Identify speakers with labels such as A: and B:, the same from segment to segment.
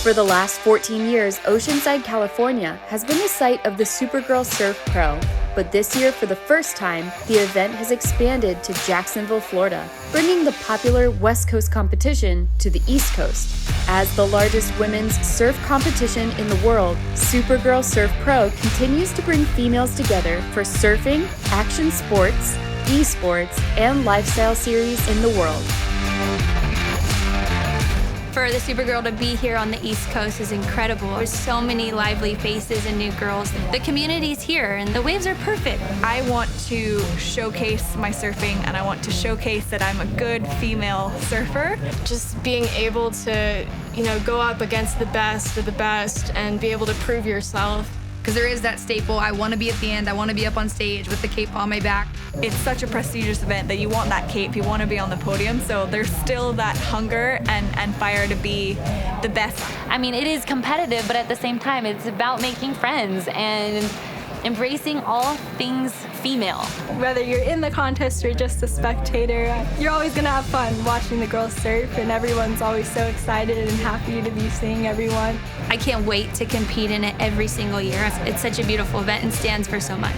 A: For the last 14 years, Oceanside, California has been the site of the Supergirl Surf Pro, but this year, for the first time, the event has expanded to Jacksonville, Florida, bringing the popular West Coast competition to the East Coast. As the largest women's surf competition in the world, Supergirl Surf Pro continues to bring females together for surfing, action sports, esports, and lifestyle series in the world.
B: For the Supergirl to be here on the East Coast is incredible. There's so many lively faces and new girls. The community's here and the waves are perfect.
C: I want to showcase my surfing and I want to showcase that I'm a good female surfer.
D: Just being able to, go up against the best of the best and be able to prove yourself.
E: Because there is that staple, I want to be at the end, I want to be up on stage with the cape on my back.
C: It's such a prestigious event that you want that cape, you want to be on the podium, so there's still that hunger and fire to be the best.
B: I mean, it is competitive, but at the same time, it's about making friends and embracing all things female.
D: Whether you're in the contest or just a spectator, you're always going to have fun watching the girls surf, and everyone's always so excited and happy to be seeing everyone.
B: I can't wait to compete in it every single year. It's such a beautiful event and stands for so much.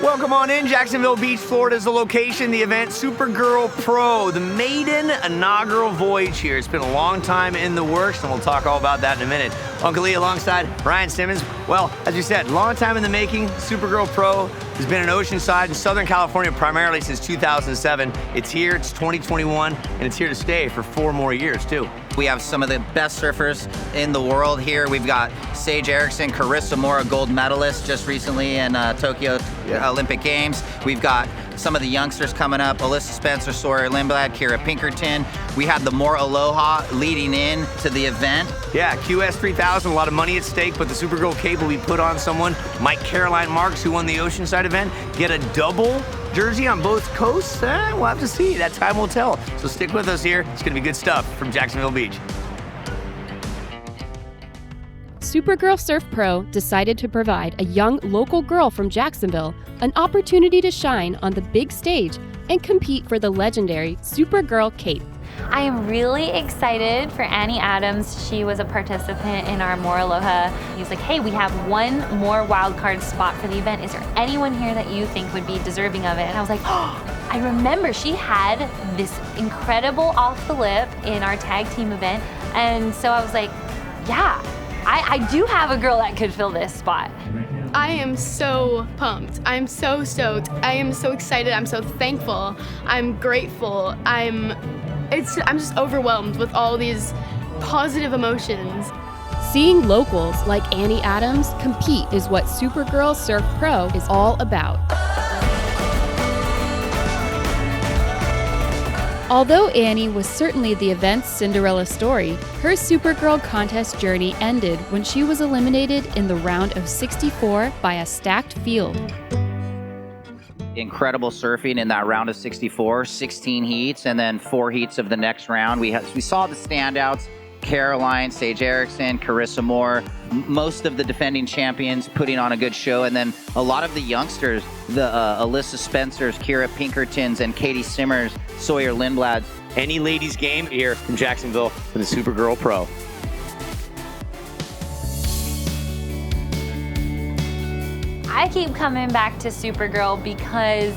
F: Welcome on in. Jacksonville Beach, Florida is the location. The event, Supergirl Pro, the maiden inaugural voyage here. It's been a long time in the works, and we'll talk all about that in a minute. Uncle Lee alongside Ryan Simmons. Well, as you said, long time in the making. Supergirl Pro has been in Oceanside in Southern California primarily since 2007. It's here, it's 2021, and it's here to stay for 4 more years, too.
G: We have some of the best surfers in the world here. We've got Sage Erickson, Carissa Moore, a gold medalist just recently in Tokyo Olympic Games. We've got some of the youngsters coming up, Alyssa Spencer, Sawyer Lindblad, Kira Pinkerton. We had the More Aloha leading in to the event.
F: Yeah, QS 3000, a lot of money at stake, but the Supergirl cape will be put on someone. Mike Caroline Marks, who won the Oceanside event, get a double jersey on both coasts. We'll have to see. That time will tell. So stick with us here. It's going to be good stuff from Jacksonville Beach.
A: Supergirl Surf Pro decided to provide a young local girl from Jacksonville an opportunity to shine on the big stage and compete for the legendary Supergirl cape.
B: I am really excited for Annie Adams. She was a participant in our More Aloha. He was like, hey, we have one more wildcard spot for the event. Is there anyone here that you think would be deserving of it? And I was like, oh, I remember she had this incredible off the lip in our tag team event. And so I was like, yeah, I do have a girl that could fill this spot.
D: I am so pumped. I'm so stoked. I am so excited. I'm so thankful. I'm grateful. I'm just overwhelmed with all these positive emotions.
A: Seeing locals like Annie Adams compete is what Supergirl Surf Pro is all about. Although Annie was certainly the event's Cinderella story, her Supergirl contest journey ended when she was eliminated in the round of 64 by a stacked field.
G: Incredible surfing in that round of 64, 16 heats, and then 4 heats of the next round. We saw the standouts, Caroline, Sage Erickson, Carissa Moore, most of the defending champions putting on a good show, and then a lot of the youngsters, the Alyssa Spencers, Kira Pinkertons, and Katie Simmers, Sawyer Lindblads.
F: Any ladies game here from Jacksonville for the Supergirl Pro.
B: I keep coming back to Supergirl because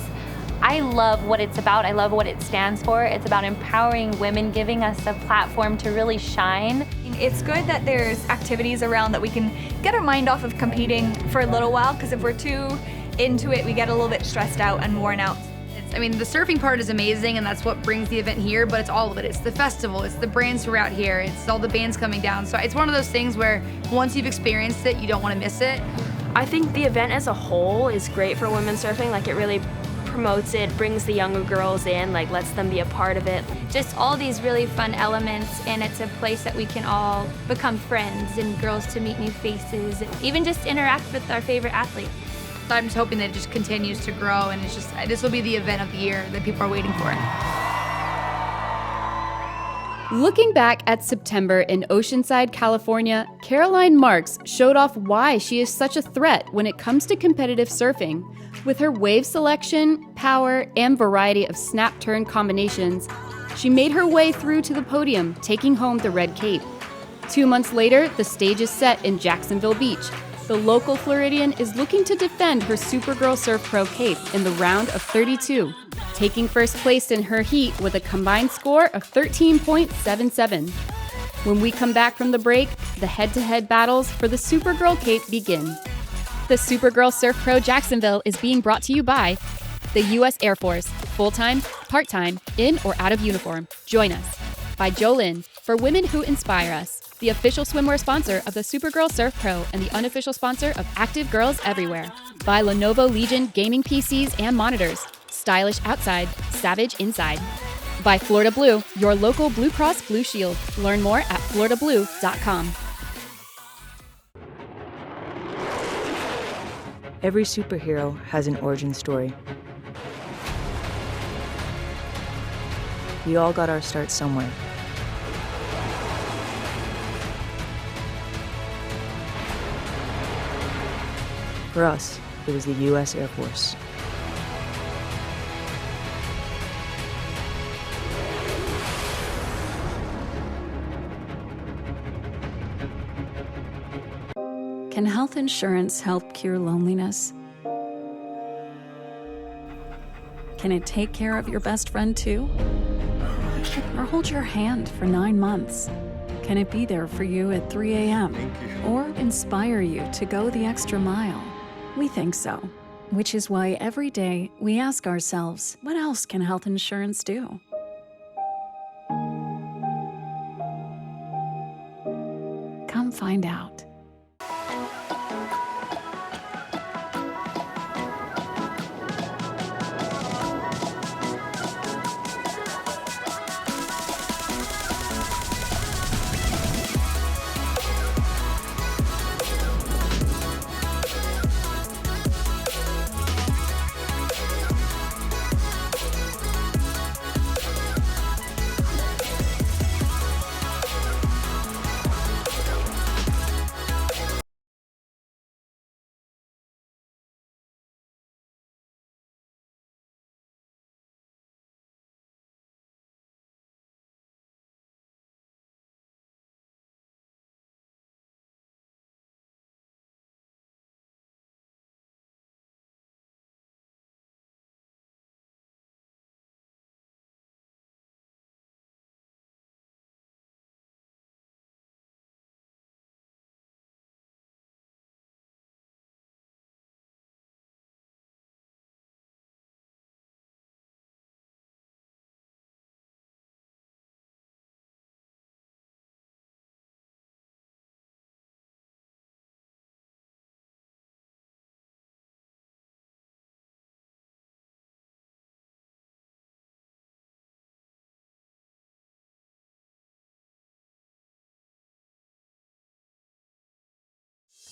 B: I love what it's about. I love what it stands for. It's about empowering women, giving us a platform to really shine.
C: It's good that there's activities around that we can get our mind off of competing for a little while, because if we're too into it, we get a little bit stressed out and worn out.
E: I mean, the surfing part is amazing, and that's what brings the event here, but it's all of it. It's the festival, it's the brands who are out here, it's all the bands coming down. So it's one of those things where once you've experienced it, you don't want to miss it.
H: I think the event as a whole is great for women surfing. Like, it really promotes it, brings the younger girls in, like lets them be a part of it.
B: Just all these really fun elements, and it's a place that we can all become friends and girls to meet new faces, even just interact with our favorite athletes.
E: So I'm just hoping that it just continues to grow, and it's just, this will be the event of the year that people are waiting for.
A: Looking back at September in Oceanside, California, Caroline Marks showed off why she is such a threat when it comes to competitive surfing. With her wave selection, power, and variety of snap-turn combinations, she made her way through to the podium, taking home the Red Cape. 2 months later, the stage is set in Jacksonville Beach. The local Floridian is looking to defend her Supergirl Surf Pro Cape in the round of 32, taking first place in her heat with a combined score of 13.77. When we come back from the break, the head-to-head battles for the Supergirl Cape begin. The Supergirl Surf Pro Jacksonville is being brought to you by the U.S. Air Force, full-time, part-time, in or out of uniform. Join us. By Jolyn, for women who inspire us, the official swimwear sponsor of the Supergirl Surf Pro and the unofficial sponsor of Active Girls Everywhere. By Lenovo Legion gaming PCs and monitors, stylish outside, savage inside. By Florida Blue, your local Blue Cross Blue Shield. Learn more at floridablue.com.
I: Every superhero has an origin story. We all got our start somewhere. For us, it was the U.S. Air Force.
J: Can health insurance help cure loneliness? Can it take care of your best friend too? Or hold your hand for 9 months? Can it be there for you at 3 a.m.? Or inspire you to go the extra mile? We think so, which is why every day we ask ourselves, what else can health insurance do? Come find out.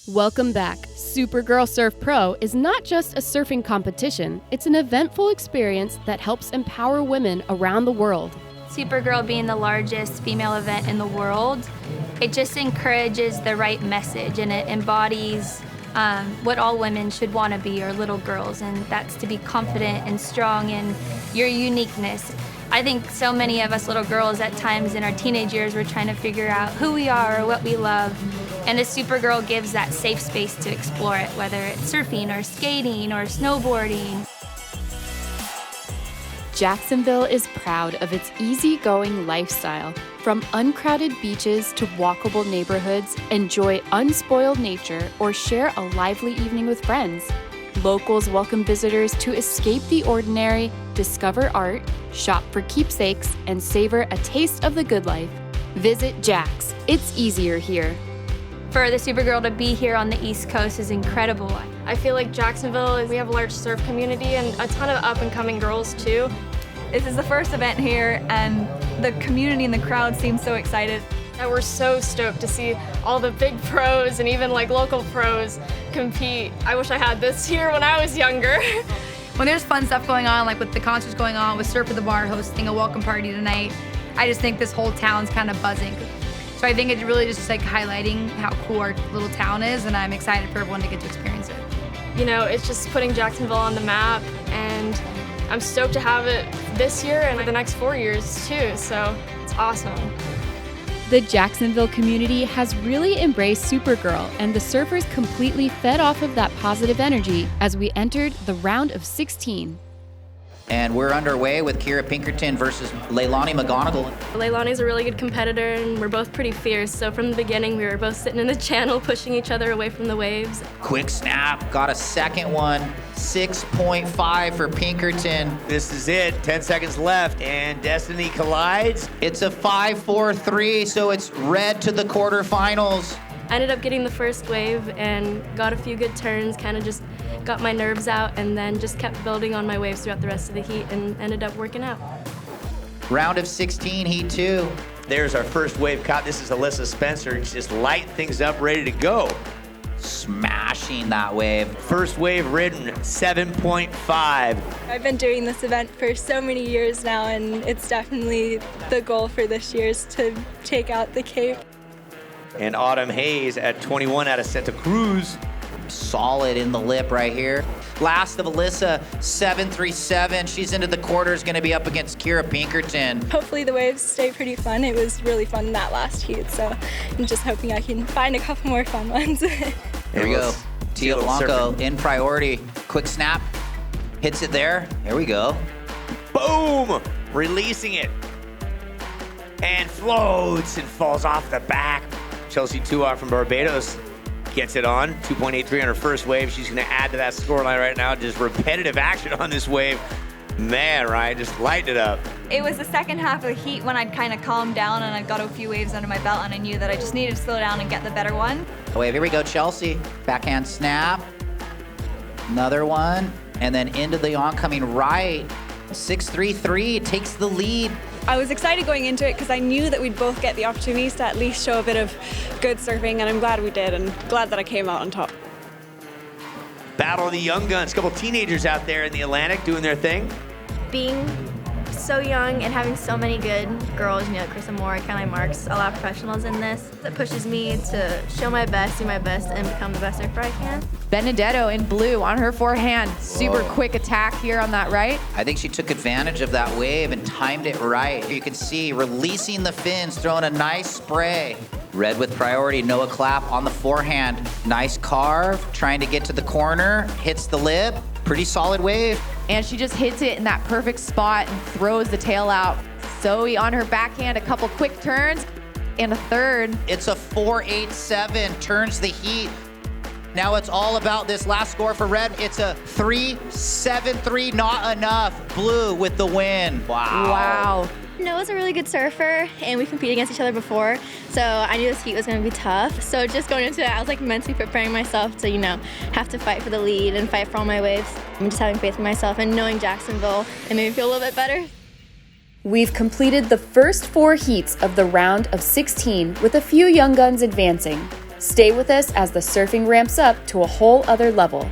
A: Welcome back. Supergirl Surf Pro is not just a surfing competition, it's an eventful experience that helps empower women around the world.
B: Supergirl being the largest female event in the world, it just encourages the right message, and it embodies what all women should want to be, or little girls, and that's to be confident and strong in your uniqueness. I think so many of us little girls at times in our teenage years we're trying to figure out who we are or what we love. And a Supergirl gives that safe space to explore it, whether it's surfing or skating or snowboarding.
A: Jacksonville is proud of its easygoing lifestyle. From uncrowded beaches to walkable neighborhoods, enjoy unspoiled nature or share a lively evening with friends. Locals welcome visitors to escape the ordinary, discover art, shop for keepsakes, and savor a taste of the good life. Visit Jax. It's easier here.
H: For the Supergirl to be here on the East Coast is incredible.
K: I feel like Jacksonville, we have a large surf community and a ton of up-and-coming girls too.
C: This is the first event here, and the community and the crowd seem so excited.
K: And we're so stoked to see all the big pros and even like local pros compete. I wish I had this here when I was younger.
E: When there's fun stuff going on, like with the concerts going on, with Surf at the Bar hosting a welcome party tonight, I just think this whole town's kind of buzzing. So I think it's really just like highlighting how cool our little town is, and I'm excited for everyone to get to experience it.
K: You know, it's just putting Jacksonville on the map, and I'm stoked to have it this year and the next 4 years too, so it's awesome.
A: The Jacksonville community has really embraced Supergirl, and the surfers completely fed off of that positive energy as we entered the round of 16.
G: And we're underway with Kira Pinkerton versus Leilani McGonigal.
K: Leilani's a really good competitor, and we're both pretty fierce, so from the beginning we were both sitting in the channel pushing each other away from the waves.
G: Quick snap, got a second one, 6.5 for Pinkerton.
F: This is it, 10 seconds left, and Destiny collides.
G: It's a 5-4-3, so it's red to the quarterfinals.
K: I ended up getting the first wave and got a few good turns, kind of just got my nerves out, and then just kept building on my waves throughout the rest of the heat and ended up working out.
G: Round of 16, heat 2.
F: There's our first wave caught. This is Alyssa Spencer. Just light things up, ready to go.
G: Smashing that wave.
F: First wave ridden, 7.5.
L: I've been doing this event for so many years now, and it's definitely the goal for this year is to take out the Cape.
F: And Autumn Hayes at 21 out of Santa Cruz.
G: Solid in the lip right here. Last of Alyssa, 737. She's into the quarters, gonna be up against Kira Pinkerton.
L: Hopefully the waves stay pretty fun. It was really fun in that last heat, so I'm just hoping I can find a couple more fun ones.
G: Here we go. Tia Blanco in priority. Quick snap. Hits it there. Here we go.
F: Boom! Releasing it. And floats and falls off the back. Chelsea Tuah from Barbados gets it on. 2.83 on her first wave. She's going to add to that scoreline right now. Just repetitive action on this wave. Man, Ryan, just lighten it up.
C: It was the second half of the heat when I'd kind of calmed down and I got a few waves under my belt, and I knew that I just needed to slow down and get the better one.
G: Wave, here we go, Chelsea. Backhand snap. Another one. And then into the oncoming right. 6-3-3 takes the lead.
L: I was excited going into it because I knew that we'd both get the opportunities to at least show a bit of good surfing, and I'm glad we did, and glad that I came out on top.
F: Battle of the young guns. A couple teenagers out there in the Atlantic doing their thing.
M: Being so young and having so many good girls, you know, Carissa Moore, Caroline Marks, a lot of professionals in this, it pushes me to show my best, do my best, and become the best surfer I can.
N: Benedetto in blue on her forehand. Super quick attack here on that right.
G: I think she took advantage of that wave and timed it right. You can see releasing the fins, throwing a nice spray. Red with priority, Noah Clapp on the forehand. Nice carve, trying to get to the corner, hits the lip. Pretty solid wave.
N: And she just hits it in that perfect spot and throws the tail out. Zoe on her backhand, a couple quick turns, and a third.
G: It's a 4.87, turns the heat. Now it's all about this last score for red. It's a 3.73, not enough. Blue with the win.
N: Wow.
O: Noah's a really good surfer, and we competed against each other before, so I knew this heat was going to be tough. So just going into it, I was like mentally preparing myself to, you know, have to fight for the lead and fight for all my waves. I'm just having faith in myself, and knowing Jacksonville, it made me feel a little bit better.
A: We've completed the first 4 heats of the round of 16 with a few young guns advancing. Stay with us as the surfing ramps up to a whole other level.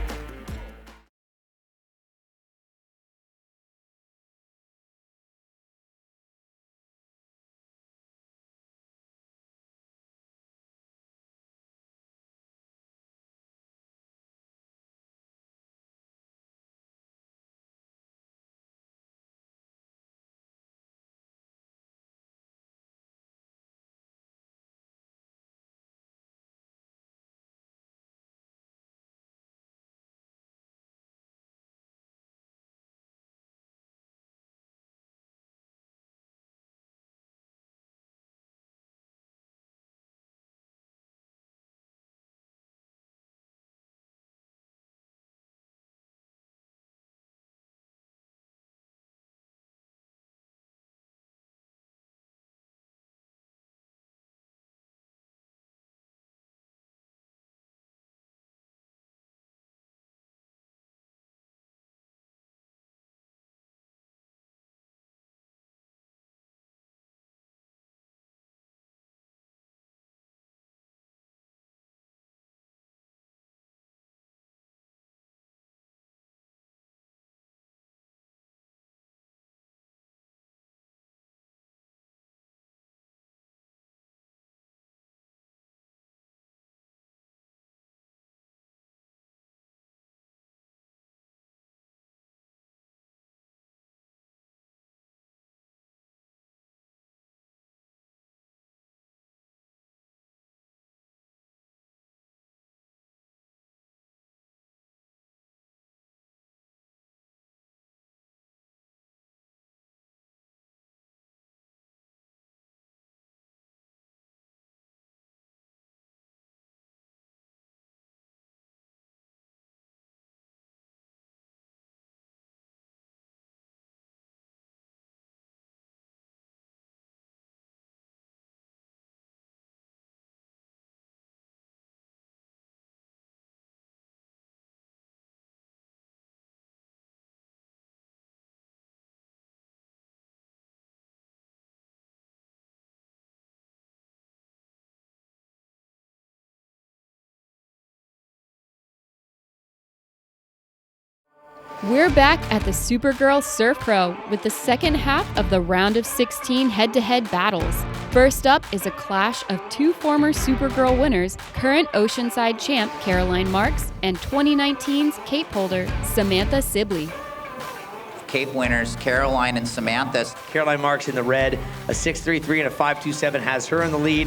A: We're back at the Supergirl Surf Pro with the second half of the round of 16 head-to-head battles. First up is a clash of two former Supergirl winners, current Oceanside champ Caroline Marks and 2019's Cape holder Samantha Sibley.
G: Cape winners, Caroline and Samantha.
F: Caroline Marks in the red, a 6.33 and a 5.27 has her in the lead.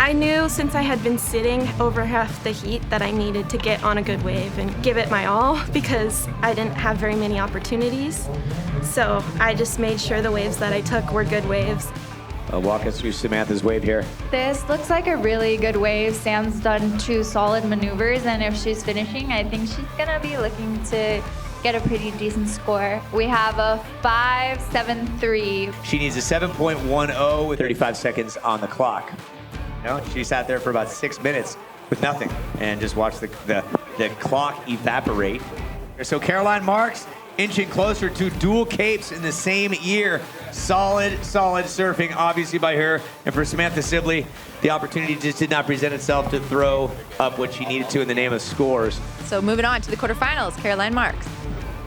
K: I knew since I had been sitting over half the heat that I needed to get on a good wave and give it my all because I didn't have very many opportunities. So I just made sure the waves that I took were good waves.
F: Walk us through Samantha's wave here.
P: This looks like a really good wave. Sam's done 2 solid maneuvers, and if she's finishing, I think she's gonna be looking to get a pretty decent score. We have a 5.73.
F: She needs a 7.10 with 35 seconds on the clock. She sat there for about 6 minutes with nothing and just watched the clock evaporate. So Caroline Marks inching closer to dual capes in the same year. Solid surfing, obviously, by her. And for Samantha Sibley, the opportunity just did not present itself to throw up what she needed to in the name of scores.
N: So moving on to the quarterfinals, Caroline Marks.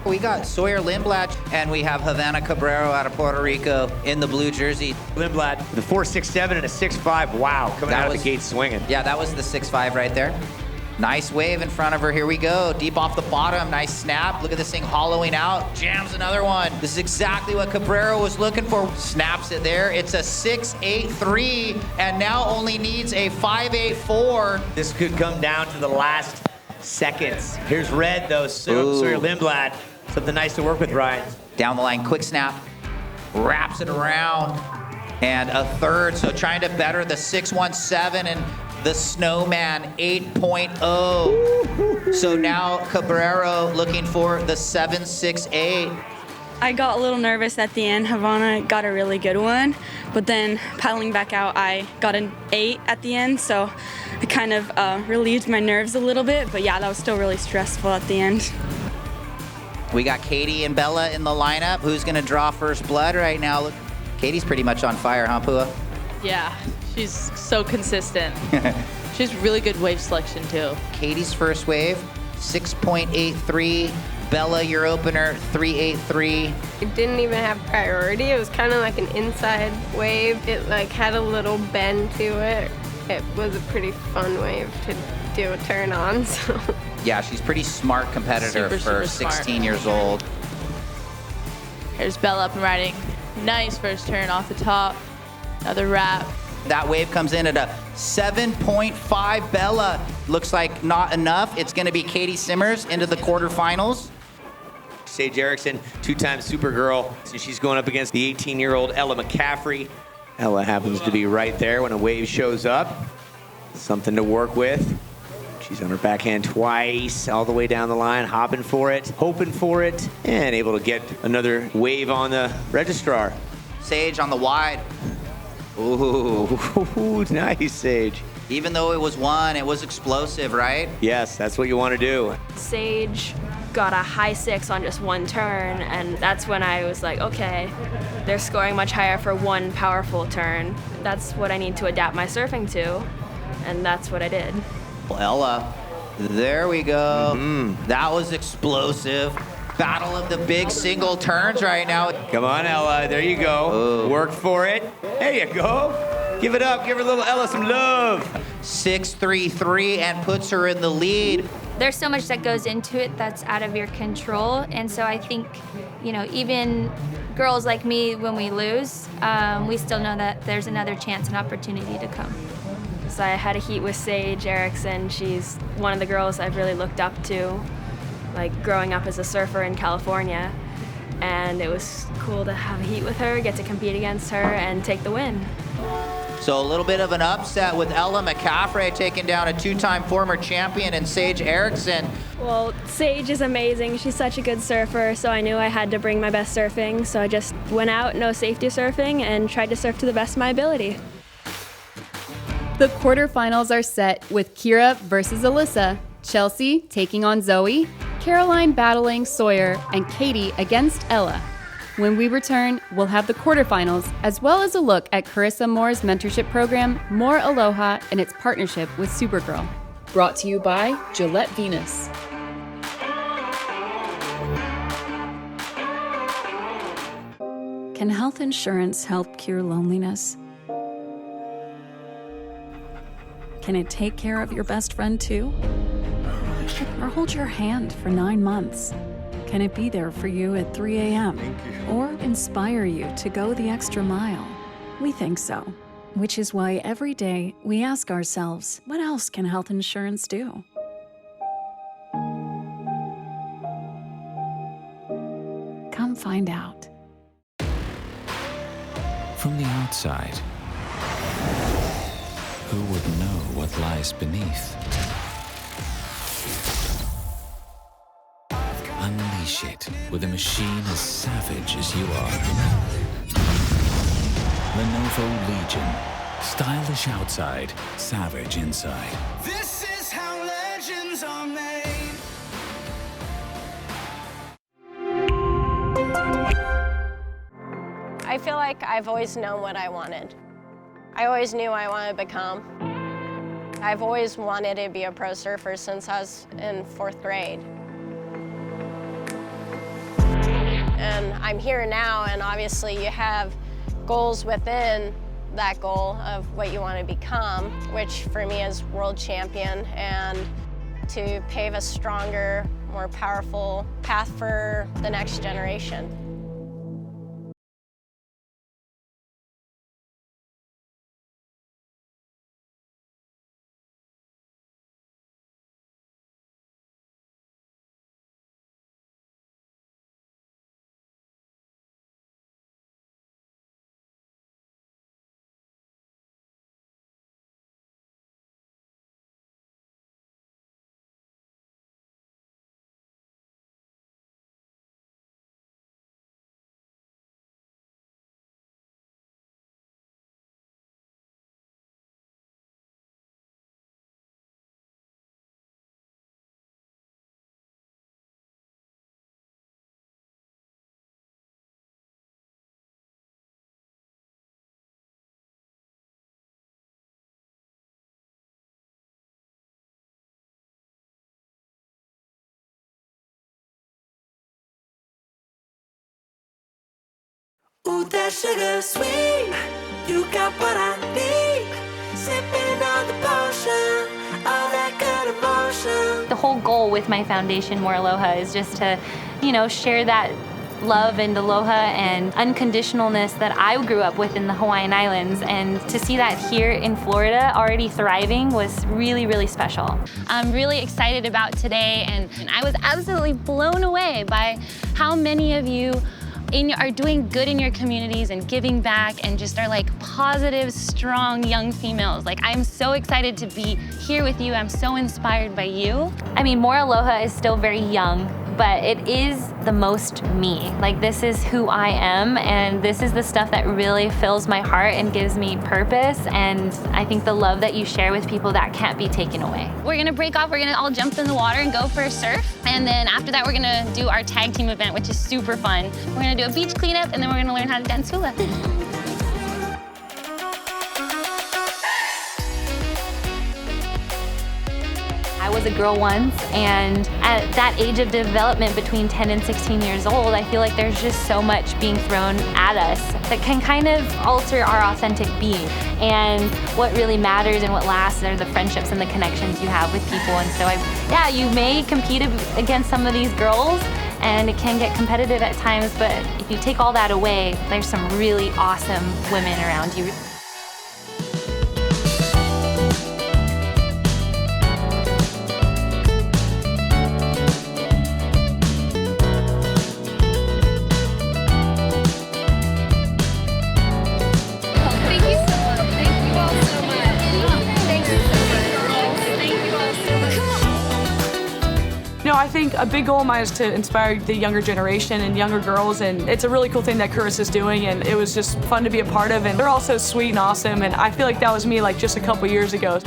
G: We got Sawyer Lindblad, and we have Havana Cabrero out of Puerto Rico in the blue jersey.
F: Lindblad with a 4.67 and a 6.5. Wow, coming out of the gate swinging.
G: Yeah, that was the 6.5 right there. Nice wave in front of her. Here we go. Deep off the bottom. Nice snap. Look at this thing hollowing out. Jams another one. This is exactly what Cabrero was looking for. Snaps it there. It's a 6.83 and now only needs a 5.84.
F: This could come down to the last seconds. Here's red, though. Sawyer Lindblad. Something nice to work with, Ryan.
G: Down the line, quick snap. Wraps it around. And a third. So trying to better the 6.17 and the Snowman 8.0. So now Cabrero looking for the 7.68.
Q: I got a little nervous at the end. Havana got a really good one, but then paddling back out, I got an 8 at the end, so it kind of relieved my nerves a little bit, but yeah, that was still really stressful at the end.
G: We got Katie and Bella in the lineup. Who's gonna draw first blood right now? Look, Katie's pretty much on fire, huh, Pua?
R: Yeah, she's so consistent. She has really good wave selection too.
G: Katie's first wave, 6.83. Bella, your opener, 3.83.
S: It didn't even have priority. It was kind of like an inside wave. It had a little bend to it. It was a pretty fun wave to do a turn on. So.
G: Yeah, she's pretty smart competitor for 16 years old.
R: Here's Bella up and riding. Nice first turn off the top. Another wrap.
G: That wave comes in at a 7.5. Bella. Looks like not enough. It's going to be Katie Simmers into the quarterfinals.
F: Sage Erickson, 2-time Supergirl. So she's going up against the 18-year-old Ella McCaffrey. Ella happens to be right there when a wave shows up. Something to work with. She's on her backhand twice, all the way down the line, hopping for it, hoping for it, and able to get another wave on the registrar.
G: Sage on the wide.
F: Ooh, nice, Sage.
G: Even though it was one, it was explosive, right?
F: Yes, that's what you want to do.
H: Sage got a high 6 on just one turn, and that's when I was like, okay, they're scoring much higher for one powerful turn. That's what I need to adapt my surfing to, and that's what I did.
G: Ella, there we go. That was explosive. Battle of the big single turns right now.
F: Come on, Ella, there you go. Work for it. There you go. Give it up, give her little Ella some love.
G: 6.33 and puts her in the lead.
B: There's so much that goes into it that's out of your control. And so I think, even girls like me, when we lose, we still know that there's another chance and opportunity to come.
H: So I had a heat with Sage Erickson. She's one of the girls I've really looked up to, growing up as a surfer in California. And it was cool to have a heat with her, get to compete against her, and take the win.
G: So a little bit of an upset with Ella McCaffrey taking down a 2-time former champion in Sage Erickson.
L: Well, Sage is amazing. She's such a good surfer, so I knew I had to bring my best surfing. So I just went out, no safety surfing, and tried to surf to the best of my ability.
A: The quarterfinals are set with Kira versus Alyssa, Chelsea taking on Zoe, Caroline battling Sawyer, and Katie against Ella. When we return, we'll have the quarterfinals, as well as a look at Carissa Moore's mentorship program, More Aloha, and its partnership with Supergirl. Brought to you by Gillette Venus.
J: Can health insurance help cure loneliness? Can it take care of your best friend too? Or hold your hand for 9 months? Can it be there for you at 3 a.m.? Or inspire you to go the extra mile? We think so, which is why every day we ask ourselves, what else can health insurance do? Come find out.
T: From the outside, who would know what lies beneath? Unleash it with a machine as savage as you are. Lenovo Legion. Stylish outside, savage inside.
U: This is how legends are made.
V: I feel like I've always known what I wanted. I always knew I wanted to become. I've always wanted to be a pro surfer since I was in 4th grade. And I'm here now, and obviously you have goals within that goal of what you want to become, which for me is world champion, and to pave a stronger, more powerful path for the next generation.
U: Ooh, that sugar sweet, you got what I need. Sipping on the potion, all that good emotion.
B: The whole goal with my foundation, More Aloha, is just to, share that love and aloha and unconditionalness that I grew up with in the Hawaiian Islands, and to see that here in Florida already thriving was really, really special. I'm really excited about today, and I was absolutely blown away by how many of you are doing good in your communities and giving back and just are like positive, strong young females. Like, I'm so excited to be here with you. I'm so inspired by you. I mean, More Aloha is still very young, but it is the most me. Like, this is who I am, and this is the stuff that really fills my heart and gives me purpose, and I think the love that you share with people, that can't be taken away. We're gonna break off, we're gonna all jump in the water and go for a surf, and then after that we're gonna do our tag team event, which is super fun. We're gonna do a beach cleanup, and then we're gonna learn how to dance hula. I was a girl once, and at that age of development between 10 and 16 years old, I feel like there's just so much being thrown at us that can kind of alter our authentic being. And what really matters and what lasts are the friendships and the connections you have with people. And so you may compete against some of these girls, and it can get competitive at times, but if you take all that away, there's some really awesome women around you.
W: I think a big goal of mine is to inspire the younger generation and younger girls, and it's a really cool thing that Chris is doing, and it was just fun to be a part of, and they're all so sweet and awesome, and I feel like that was me like just a couple years ago.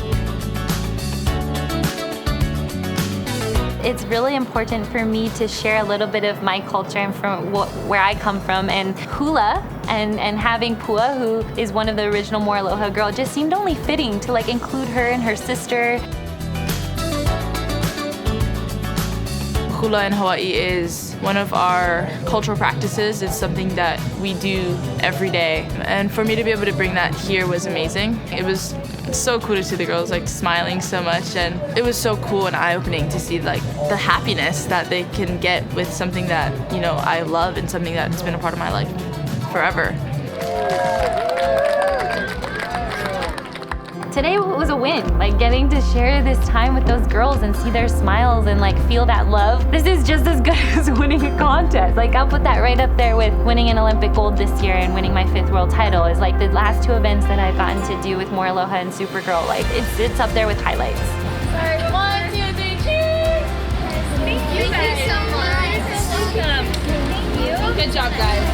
B: It's really important for me to share a little bit of my culture and from where I come from, and hula and having Pua, who is one of the original More Aloha girls, just seemed only fitting to like include her and her sister.
R: hula in Hawaii is one of our cultural practices. It's something that we do every day. And for me to be able to bring that here was amazing. It was so cool to see the girls like smiling so much, and it was so cool and eye-opening to see like the happiness that they can get with something that, you know, I love and something that's been a part of my life forever.
B: Today was a win, like getting to share this time with those girls and see their smiles and like feel that love. This is just as good as winning a contest. Like I'll put that right up there with winning an Olympic gold this year and winning my 5th world title. Is like the last 2 events that I've gotten to do with More Aloha and Supergirl. Like it's up there with highlights.
U: Sorry, 1, 2, 3, cheers! Thank you so much. Welcome. Thank you. Good job, guys.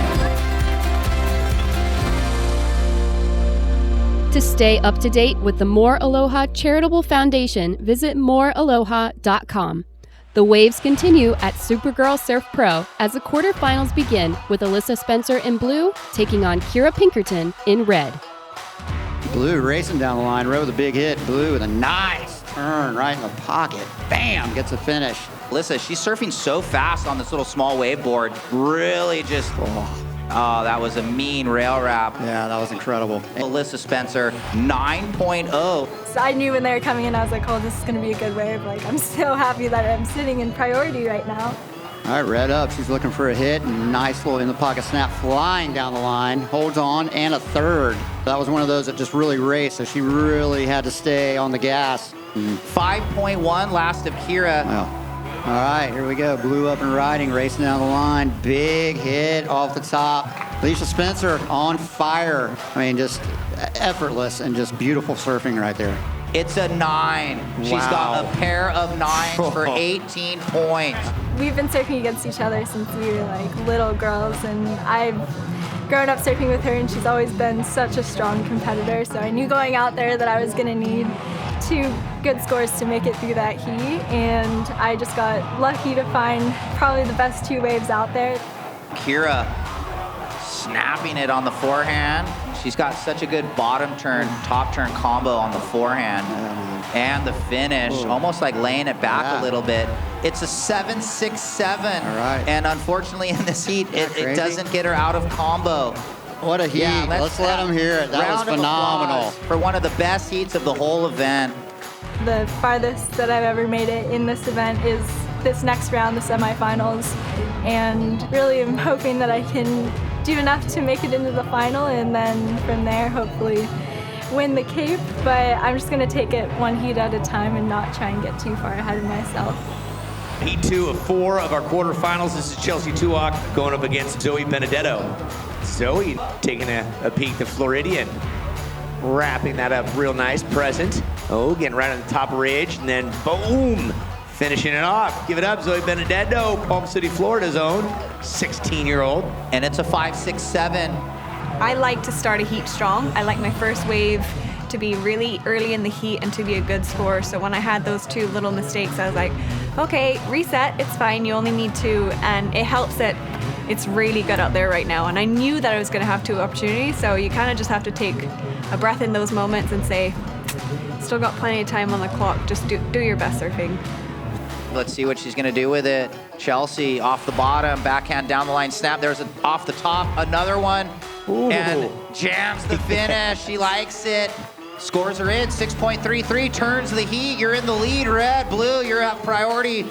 A: To stay up to date with the More Aloha Charitable Foundation, visit morealoha.com. The waves continue at Supergirl Surf Pro as the quarterfinals begin with Alyssa Spencer in blue taking on Kira Pinkerton in red.
D: Blue racing down the line, rode with a big hit. Blue with a nice turn right in the pocket. Bam, gets a finish.
G: Alyssa, she's surfing so fast on this little small wave board. Really just, oh, that was a mean rail wrap.
D: Yeah, that was incredible.
G: Alyssa Spencer, 9.0.
C: So I knew when they were coming in, I was like, oh, this is going to be a good wave. Like, I'm so happy that I'm sitting in priority right now.
D: All right, red up. She's looking for a hit. Nice little in-the-pocket snap flying down the line. Holds on, and a third. That was one of those that just really raced, so she really had to stay on the gas.
G: 5.1 last of Kira.
D: Well, all right, here we go. Blue up and riding, racing down the line. Big hit off the top. Alicia Spencer on fire. I mean, just effortless and just beautiful surfing right there.
G: It's a 9. Wow. She's got a pair of 9s for 18 points.
C: We've been surfing against each other since we were like little girls, and I've grown up surfing with her, and she's always been such a strong competitor. So I knew going out there that I was going to need 2 good scores to make it through that heat, and I just got lucky to find probably the best 2 waves out there.
G: Kira snapping it on the forehand. She's got such a good bottom turn, top turn combo on the forehand. And the finish, almost like laying it back a little bit. It's a 7.67. All right. And unfortunately in this heat, it doesn't get her out of combo.
D: What a heat. Yeah, let's let them hear it. That was phenomenal.
G: For one of the best heats of the whole event.
C: The farthest that I've ever made it in this event is this next round, the semifinals. And really I'm hoping that I can do enough to make it into the final, and then from there hopefully win the Cape. But I'm just gonna take it 1 heat at a time and not try and get too far ahead of myself.
F: Heat 2 of 4 of our quarterfinals. This is Chelsea Tuak going up against Zoe Benedetto. Zoe taking a peek to Floridian. Wrapping that up real nice, present. Oh, getting right on the top ridge, and then boom! Finishing it off. Give it up, Zoe Benedetto, Palm City, Florida's own 16-year-old.
G: And it's a 5.67.
C: I like to start a heat strong. I like my first wave to be really early in the heat and to be a good score. So when I had those 2 little mistakes, I was like, okay, reset, it's fine, you only need 2. And it helps that it's really good out there right now. And I knew that I was gonna have 2 opportunities, so you kind of just have to take a breath in those moments and say, still got plenty of time on the clock, just do your best surfing.
G: Let's see what she's gonna do with it. Chelsea off the bottom, backhand down the line snap. There's an off the top, another one. Ooh. And jams the finish, she likes it. Scores are in, 6.33, turns the heat. You're in the lead, red, blue, you're at priority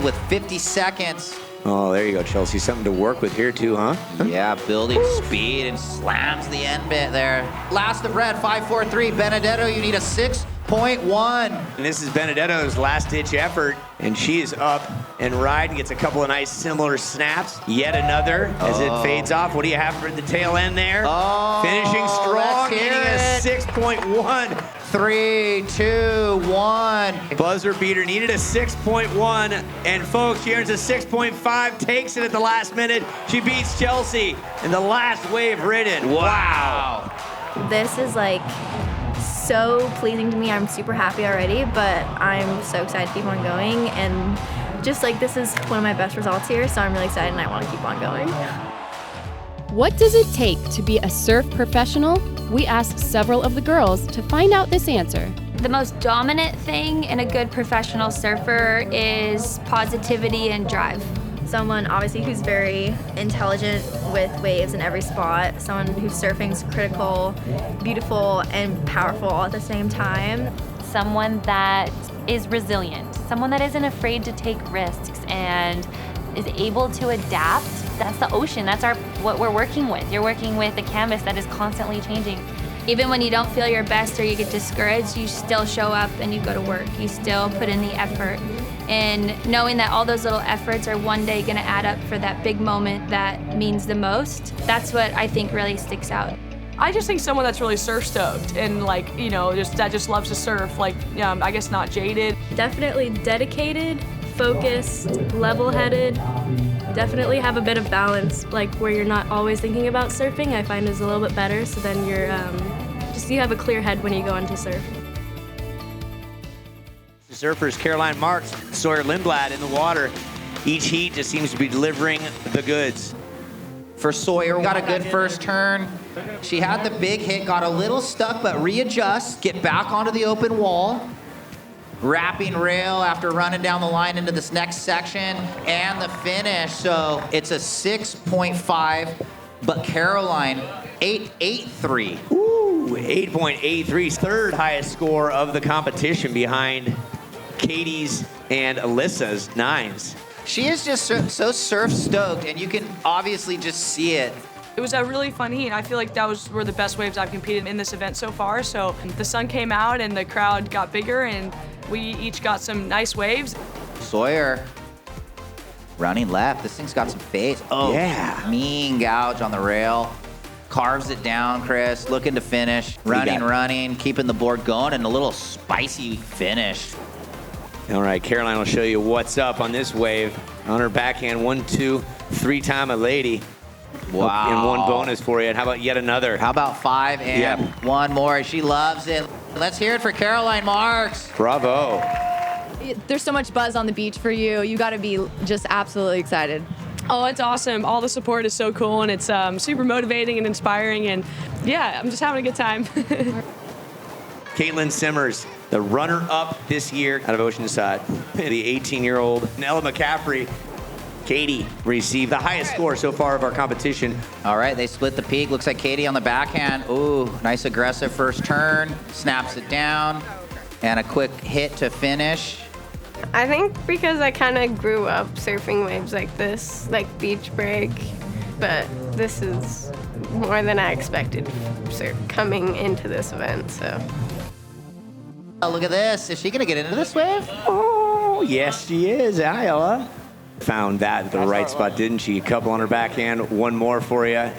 G: with 50 seconds.
F: Oh, there you go, Chelsea. Something to work with here too, huh?
G: Yeah, building speed and slams the end bit there. Last of red, 5.43. Benedetto, you need a 6.1.
F: And this is Benedetto's last-ditch effort, and she is up and riding, gets a couple of nice similar snaps. Yet another as it fades off. What do you have for the tail end there?
G: Oh,
F: finishing strong, getting a 6.1.
G: 3, 2, 1.
F: Buzzer beater needed a 6.1, and folks, she earns a 6.5, takes it at the last minute. She beats Chelsea in the last wave ridden. Wow.
M: This is like so pleasing to me. I'm super happy already, but I'm so excited to keep on going. And just like this is one of my best results here, so I'm really excited and I want to keep on going.
A: What does it take to be a surf professional? We asked several of the girls to find out this answer.
B: The most dominant thing in a good professional surfer is positivity and drive.
M: Someone obviously who's very intelligent with waves in every spot, someone whose surfing's critical, beautiful, and powerful all at the same time.
B: Someone that is resilient, someone that isn't afraid to take risks and is able to adapt. That's the ocean, that's what we're working with. You're working with a canvas that is constantly changing.
L: Even when you don't feel your best or you get discouraged, you still show up and you go to work. You still put in the effort. And knowing that all those little efforts are one day gonna add up for that big moment that means the most, that's what I think really sticks out.
W: I just think someone that's really surf stoked and like, you know, that just loves to surf, like, I guess not jaded.
L: Definitely dedicated, focused, level-headed. Definitely have a bit of balance, like where you're not always thinking about surfing, I find is a little bit better, so then you're, you have a clear head when you go into surf.
F: Surfers Caroline Marks, Sawyer Lindblad in the water. Each heat just seems to be delivering the goods.
G: For Sawyer, got a good first turn. She had the big hit, got a little stuck, but readjust, get back onto the open wall. Wrapping rail after running down the line into this next section, and the finish. So it's a 6.5, but Caroline, 8.83.
F: Ooh, 8.83, third highest score of the competition behind Katie's and Alyssa's 9s.
G: She is just so surf stoked, and you can obviously just see it.
W: It was a really fun heat. I feel like that were the best waves I've competed in this event so far. So the sun came out and the crowd got bigger and we each got some nice waves.
G: Sawyer running left. This thing's got some face. Oh, yeah. Mean gouge on the rail. Carves it down, Chris. Looking to finish. Running, keeping the board going, and a little spicy finish.
F: All right, Caroline will show you what's up on this wave. On her backhand, 1, 2, 3 time a lady.
G: Wow.
F: And one bonus for you. And how about yet another?
G: How about 5 and one more? She loves it. Let's hear it for Caroline Marks.
F: Bravo.
N: There's so much buzz on the beach for you. You got to be just absolutely excited.
W: Oh, it's awesome. All the support is so cool, and it's super motivating and inspiring, and yeah, I'm just having a good time.
F: Caitlin Simmers, the runner-up this year out of Oceanside. The 18-year-old Ella McCaffrey. Katie received the highest score so far of our competition.
G: All right, they split the peak. Looks like Katie on the backhand. Ooh, nice aggressive first turn. Snaps it down. And a quick hit to finish.
S: I think because I kind of grew up surfing waves like this, like beach break, but this is more than I expected coming into this event, so.
G: Oh, look at this. Is she going to get into this wave?
F: Oh, yes, she is. Hi, Ella. Found that at the right spot, didn't she? A couple on her backhand, one more for you.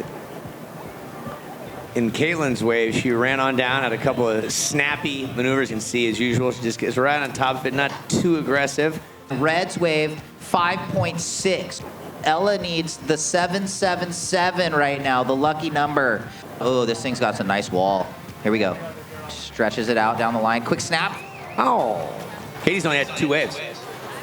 F: In Caitlin's wave, she ran on down, had a couple of snappy maneuvers. You can see, as usual, she just gets right on top of it, not too aggressive.
G: Red's wave, 5.6. Ella needs the 777 right now, the lucky number. Oh, this thing's got some nice wall. Here we go. Stretches it out down the line. Quick snap.
F: Oh. Katie's only had 2 waves.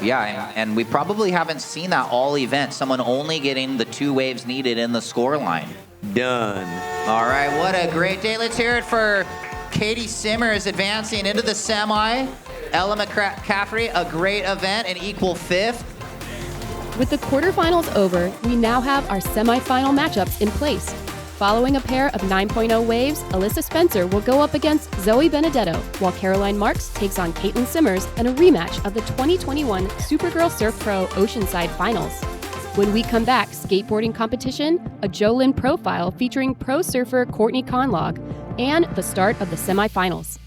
G: Yeah, and we probably haven't seen that all event. Someone only getting the 2 waves needed in the score line.
F: Done.
G: All right, what a great day. Let's hear it for Katie Simmers advancing into the semi. Ella McCaffrey, a great event, an equal 5th.
A: With the quarterfinals over, we now have our semifinal matchups in place. Following a pair of 9.0 waves, Alyssa Spencer will go up against Zoe Benedetto, while Caroline Marks takes on Caitlin Simmers in a rematch of the 2021 Supergirl Surf Pro Oceanside Finals. When we come back, skateboarding competition, a Jolyn profile featuring pro surfer Courtney Conlog, and the start of the semifinals.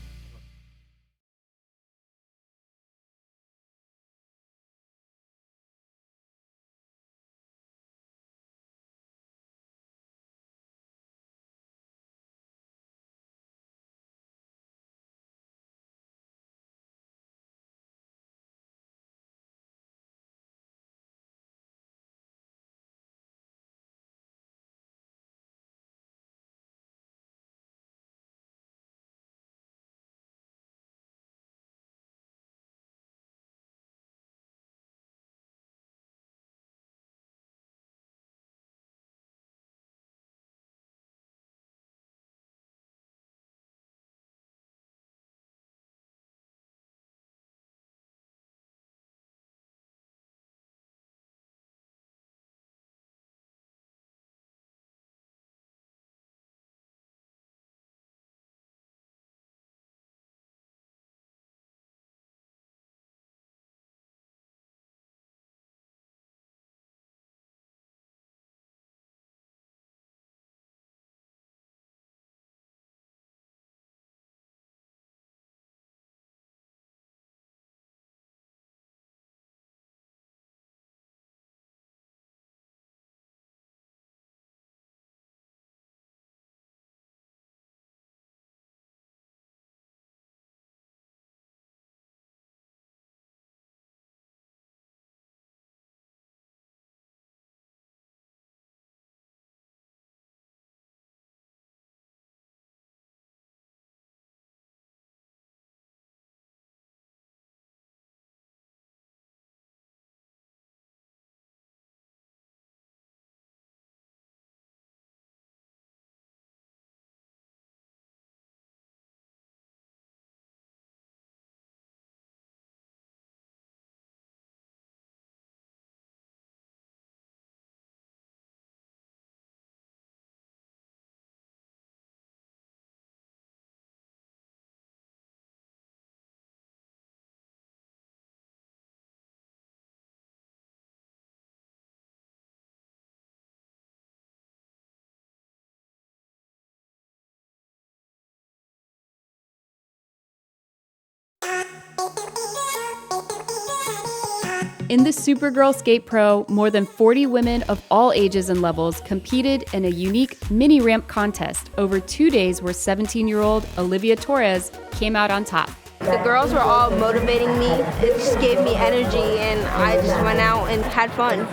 A: In the Supergirl Skate Pro, more than 40 women of all ages and levels competed in a unique mini ramp contest over 2 days where 17-year-old Olivia Torres came out on top.
E: The girls were all motivating me. It just gave me energy, and I just went out and had fun.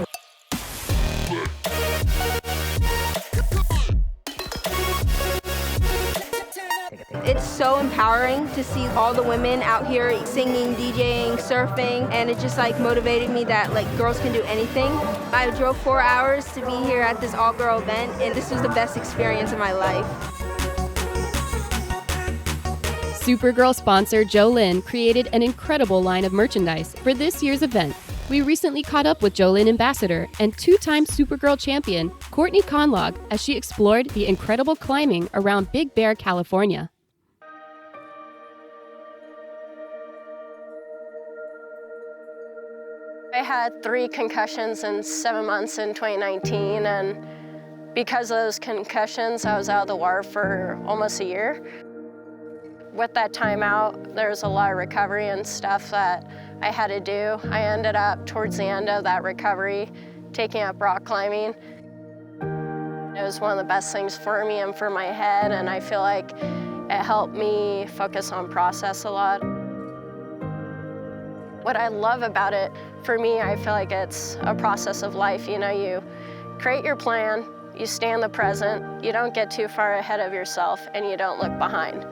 E: It's so empowering to see all the women out here singing, DJing, surfing, and it just like motivated me that like girls can do anything. I drove 4 hours to be here at this all-girl event, and this was the best experience of my life.
A: Supergirl sponsor Jolynn created an incredible line of merchandise for this year's event. We recently caught up with Jolynn ambassador and two-time Supergirl champion Courtney Conlog as she explored the incredible climbing around Big Bear, California.
V: I had 3 concussions in 7 months in 2019, and because of those concussions, I was out of the water for almost a year. With that time out, there was a lot of recovery and stuff that I had to do. I ended up, towards the end of that recovery, taking up rock climbing. It was one of the best things for me and for my head, and I feel like it helped me focus on process a lot. What I love about it, for me, I feel like it's a process of life. You know, you create your plan, you stay in the present, you don't get too far ahead of yourself, and you don't look behind.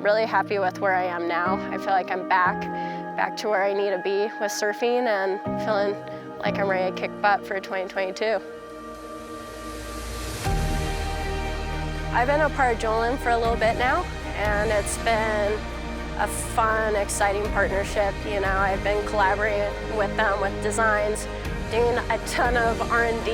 V: Really happy with where I am now. I feel like I'm back to where I need to be with surfing, and feeling like I'm ready to kick butt for 2022. I've been a part of Jolynn for a little bit now, and it's been a fun, exciting partnership. You know, I've been collaborating with them with designs, doing a ton of R&D,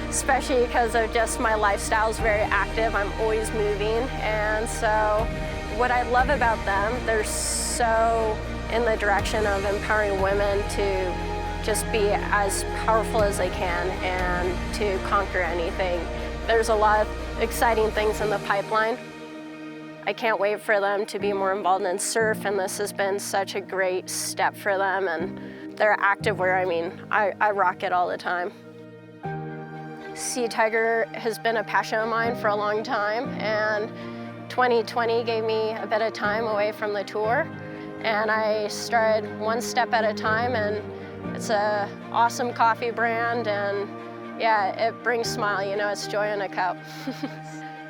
V: especially because of just my lifestyle is very active. I'm always moving, and so what I love about them, they're so in the direction of empowering women to just be as powerful as they can and to conquer anything. There's a lot of exciting things in the pipeline. I can't wait for them to be more involved in surf, and this has been such a great step for them, and they're active where, I mean, I rock it all the time. Sea Tiger has been a passion of mine for a long time, and 2020 gave me a bit of time away from the tour, and I started one step at a time, and it's an awesome coffee brand, and yeah, it brings smile, you know, it's joy in a cup.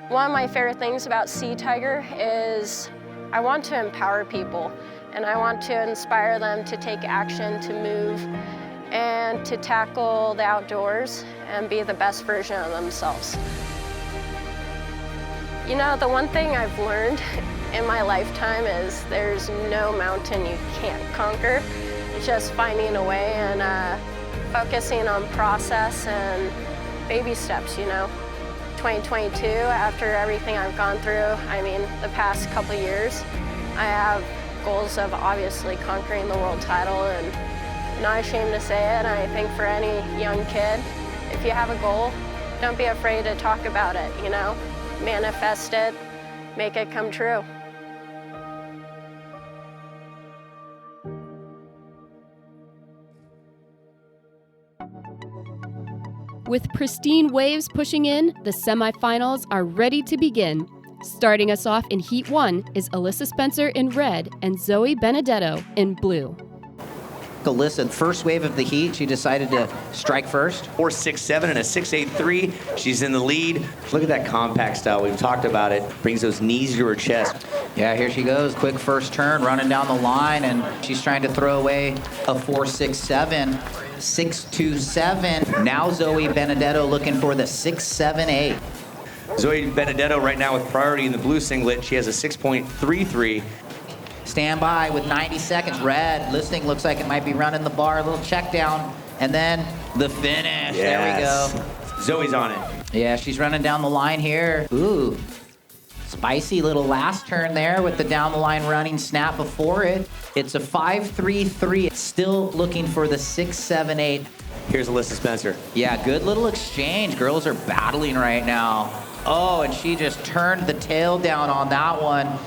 V: One of my favorite things about Sea Tiger is I want to empower people, and I want to inspire them to take action, to move, and to tackle the outdoors and be the best version of themselves. You know, the one thing I've learned in my lifetime is there's no mountain you can't conquer. It's just finding a way and focusing on process and baby steps, you know. 2022, after everything I've gone through, I mean, the past couple of years, I have goals of obviously conquering the world title, and not ashamed to say it. And I think for any young kid, if you have a goal, don't be afraid to talk about it, you know? Manifest it, make it come true.
A: With pristine waves pushing in, the semifinals are ready to begin. Starting us off in Heat 1 is Alyssa Spencer in red and Zoe Benedetto in blue.
G: Alyssa, first wave of the heat, she decided to strike first.
F: 4.67 and a 6.83. She's in the lead. Look at that compact style. We've talked about it. Brings those knees to her chest.
G: Yeah, here she goes. Quick first turn, running down the line, and she's trying to throw away a 4.67. 6.27. Now Zoe Benedetto looking for the 6.78.
F: Zoe Benedetto right now with priority in the blue singlet. She has a 6.33.
G: Stand by with 90 seconds. Red, listening, looks like it might be running the bar. A little check down, and then the finish.
F: Yes.
G: There we go.
F: Zoe's on it.
G: Yeah, she's running down the line here. Ooh, spicy little last turn there with the down the line running snap before it. It's a 5.33. It's still looking for the 6.78.
F: Here's Alyssa Spencer.
G: Yeah, good little exchange. Girls are battling right now. Oh, and she just turned the tail down on that one.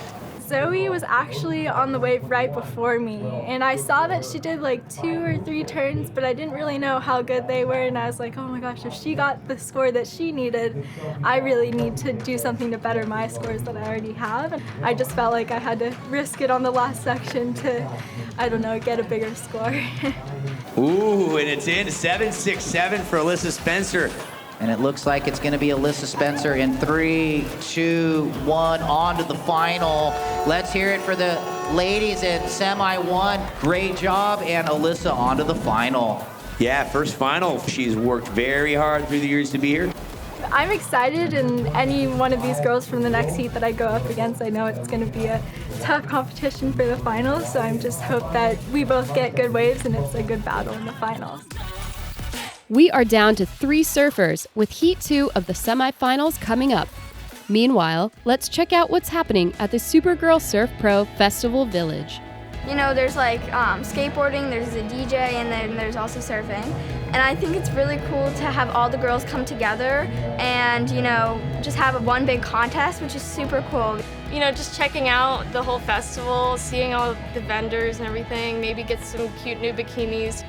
I: Zoe was actually on the wave right before me, and I saw that she did like 2 or 3 turns, but I didn't really know how good they were, and I was like, oh my gosh, if she got the score that she needed, I really need to do something to better my scores that I already have. And I just felt like I had to risk it on the last section to, I don't know, get a bigger score.
F: Ooh, and it's in 7.67 for Alyssa Spencer.
G: And it looks like it's going to be Alyssa Spencer in 3, 2, 1, on to the final. Let's hear it for the ladies in semi 1. Great job, and Alyssa on to the final.
F: Yeah, first final. She's worked very hard through the years to be here.
I: I'm excited, and any one of these girls from the next heat that I go up against, I know it's going to be a tough competition for the finals, so I'm just hope that we both get good waves and it's a good battle in the finals.
A: We are down to 3 surfers, with Heat 2 of the semifinals coming up. Meanwhile, let's check out what's happening at the Supergirl Surf Pro Festival Village.
M: You know, there's like skateboarding, there's a DJ, and then there's also surfing. And I think it's really cool to have all the girls come together and, you know, just have one big contest, which is super cool.
S: You know, just checking out the whole festival, seeing all the vendors and everything, maybe get some cute new bikinis.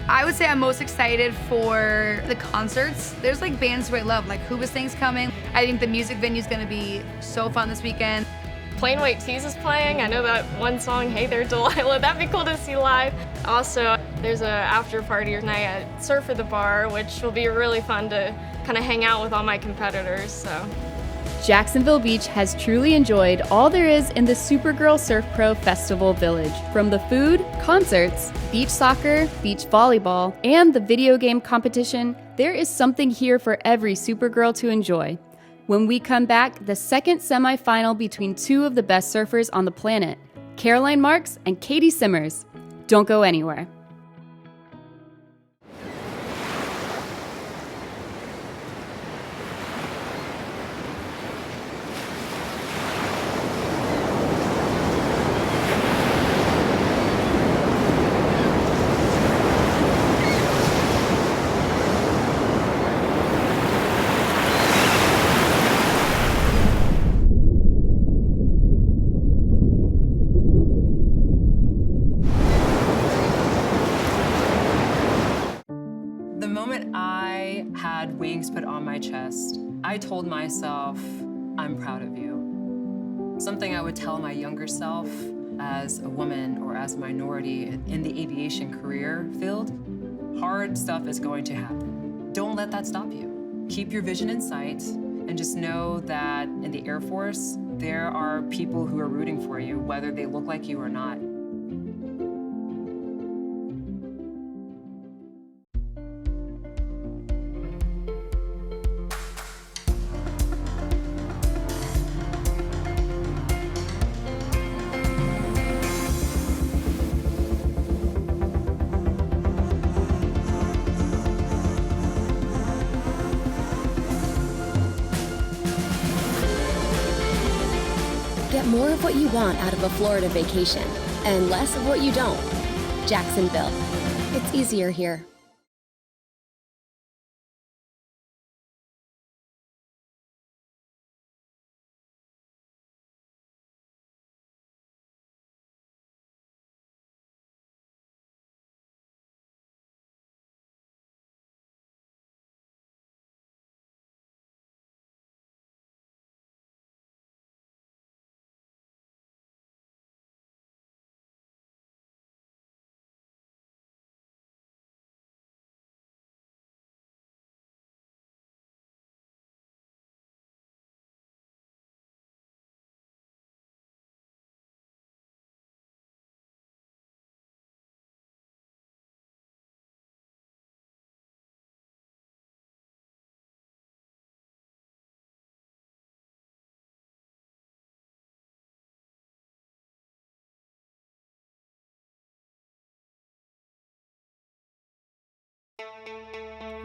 K: I would say I'm most excited for the concerts. There's like bands who I love, like Hoobastank's coming. I think the music venue's gonna be so fun this weekend.
S: Plain White Tees is playing. I know that one song, Hey There Delilah, that'd be cool to see live. Also, there's a after party night at Surf at the Bar, which will be really fun to kind of hang out with all my competitors, so.
A: Jacksonville Beach has truly enjoyed all there is in the Supergirl Surf Pro Festival Village. From the food, concerts, beach soccer, beach volleyball, and the video game competition, there is something here for every Supergirl to enjoy. When we come back, the second semifinal between 2 of the best surfers on the planet, Caroline Marks and Katie Simmers. Don't go anywhere.
O: Wings put on my chest, I told myself, I'm proud of you. Something I would tell my younger self as a woman or as a minority in the aviation career field. Hard stuff is going to happen. Don't let that stop you. Keep your vision in sight and just know that in the Air Force, there are people who are rooting for you, whether they look like you or not.
X: Get more of what you want out of a Florida vacation and less of what you don't. Jacksonville. It's easier here.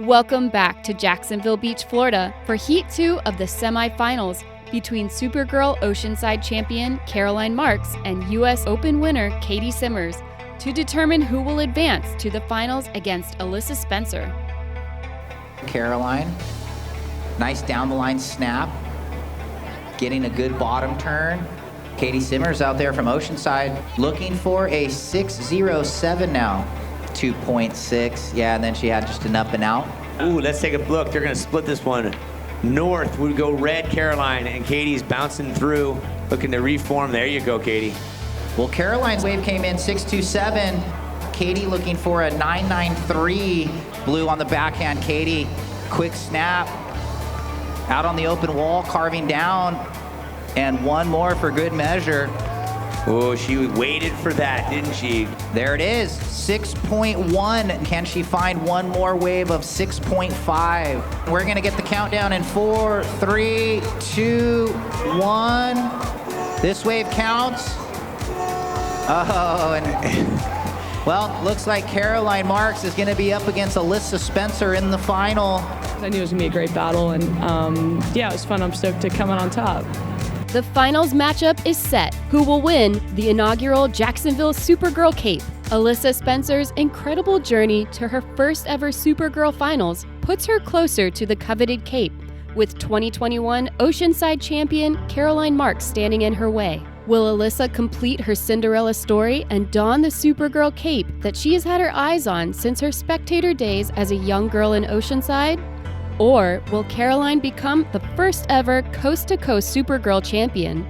A: Welcome back to Jacksonville Beach, Florida for Heat 2 of the semifinals between Supergirl Oceanside champion Caroline Marks and U.S. Open winner Katie Simmers to determine who will advance to the finals against Alyssa Spencer.
G: Caroline, nice down the line snap, getting a good bottom turn. Katie Simmers out there from Oceanside looking for a 6.07 now. 2.6, yeah, and then she had just an up and out.
F: Ooh, let's take a look. They're gonna split this one. North would go red Caroline, and Katie's bouncing through, looking to reform. There you go, Katie.
G: Well, Caroline's wave came in 6.27. Katie looking for a 9.93. Blue on the backhand. Katie, quick snap. Out on the open wall, carving down. And one more for good measure.
F: Oh, she waited for that, didn't she?
G: There it is, 6.1. Can she find one more wave of 6.5? We're gonna get the countdown in 4, 3, 2, 1. This wave counts. Oh, and well, looks like Caroline Marks is gonna be up against Alyssa Spencer in the final.
W: I knew it was gonna be a great battle, and yeah, it was fun. I'm stoked to come out on top.
A: The finals matchup is set. Who will win the inaugural Jacksonville Supergirl Cape? Alyssa Spencer's incredible journey to her first ever Supergirl finals puts her closer to the coveted cape, with 2021 Oceanside champion Caroline Marks standing in her way. Will Alyssa complete her Cinderella story and don the Supergirl cape that she has had her eyes on since her spectator days as a young girl in Oceanside? Or will Caroline become the first ever coast-to-coast Supergirl champion?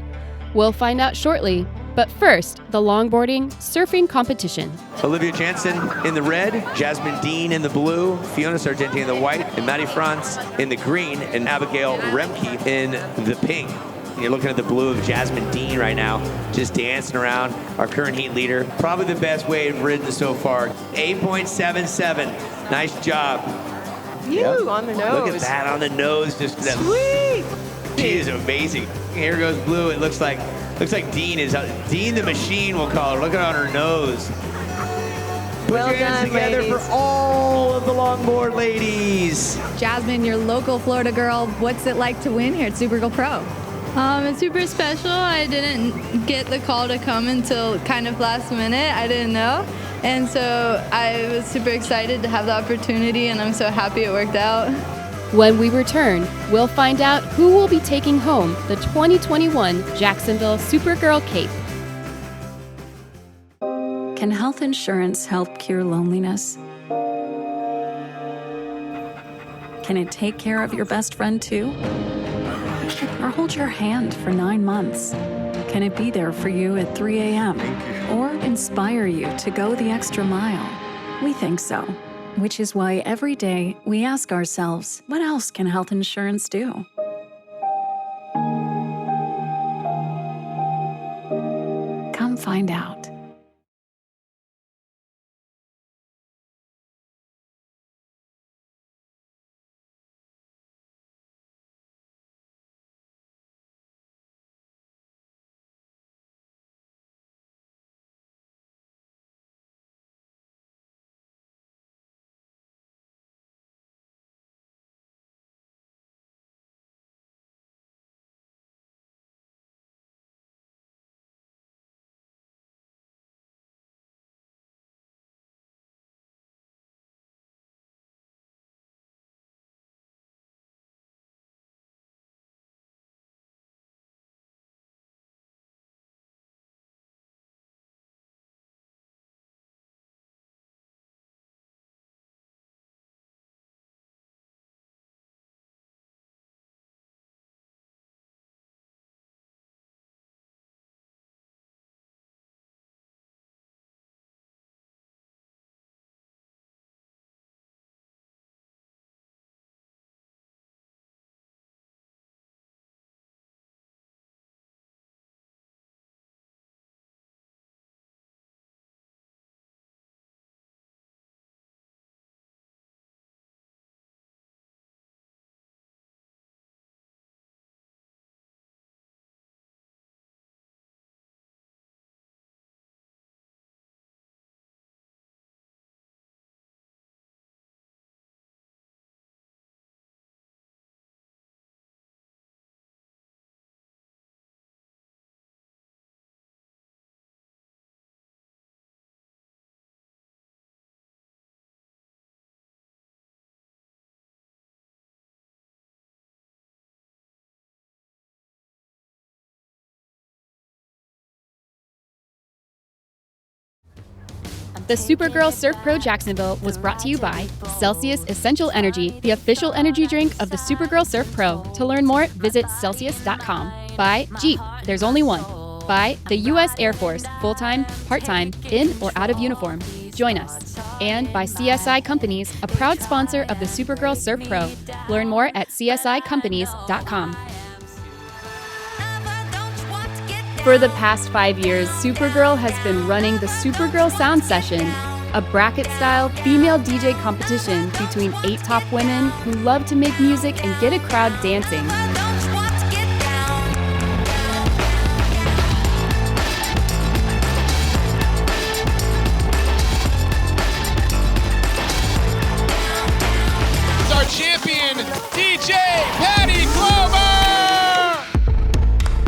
A: We'll find out shortly, but first, the longboarding surfing competition.
F: Olivia Jansen in the red, Jasmine Dean in the blue, Fiona Sargenti in the white, and Maddie Franz in the green, and Abigail Remke in the pink. You're looking at the blue of Jasmine Dean right now, just dancing around, our current heat leader. Probably the best wave ridden so far. 8.77, nice job.
S: On the nose.
F: Look at that on the nose, just that.
S: Sweet.
F: She is amazing. Here goes blue. It looks like Dean is Dean the machine. We'll call her. Look at her nose. Put
S: Well
F: your hands
S: done,
F: together
S: ladies.
F: for all of the longboard ladies.
H: Jasmine, your local Florida girl, what's it like to win here at Supergirl Pro?
J: It's super special. I didn't get the call to come until kind of last minute. I didn't know. And so I was super excited to have the opportunity, and I'm so happy it worked out.
A: When we return, we'll find out who will be taking home the 2021 Jacksonville Supergirl Cape.
P: Can health insurance help cure loneliness? Can it take care of your best friend too? Or hold your hand for 9 months? Can it be there for you at 3 a.m.? Or inspire you to go the extra mile? We think so, which is why every day we ask ourselves, what else can health insurance do? Come find out.
A: The Supergirl Surf Pro Jacksonville was brought to you by Celsius Essential Energy, the official energy drink of the Supergirl Surf Pro. To learn more, visit Celsius.com. By Jeep, there's only one. By the U.S. Air Force, full-time, part-time, in or out of uniform. Join us. And by CSI Companies, a proud sponsor of the Supergirl Surf Pro. Learn more at CSICompanies.com. For the past 5 years, Supergirl has been running the Supergirl Sound Session, a bracket-style female DJ competition between 8 top women who love to make music and get a crowd dancing.
Q: It's our champion, DJ Patty Clover!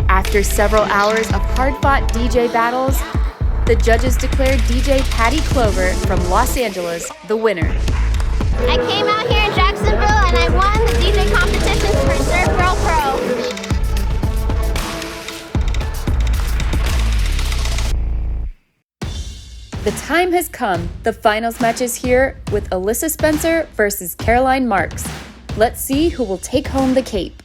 A: After several hours of hard-fought DJ battles, the judges declared DJ Patty Clover from Los Angeles the winner.
R: I came out here in Jacksonville and I won the DJ competition for Surf Girl Pro.
A: The time has come. The finals match is here with Alyssa Spencer versus Caroline Marks. Let's see who will take home the cape.